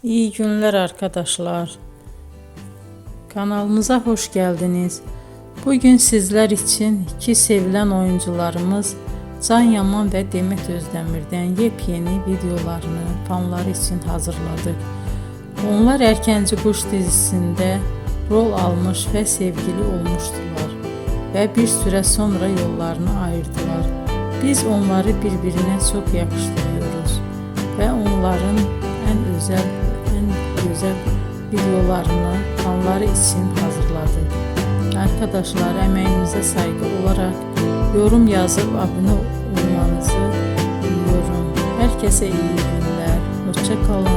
İyi günler arkadaşlar. Kanalımıza hoş geldiniz. Bugün sizler için iki sevilen oyuncularımız Can Yaman ve Demet Özdemir'den yepyeni videolarını fanları için hazırladık. Onlar Erkenci Kuş dizisinde rol almış ve sevgili olmuştular ve bir süre sonra yollarını ayırdılar. Biz onları birbirine çok yakıştırıyoruz ve onların en güzel videolarını fanları için hazırladık. Arkadaşlar, emeğinize saygı olarak yorum yazıp abone olmanızı diliyorum. Herkese iyi günler. Hoşça kalın.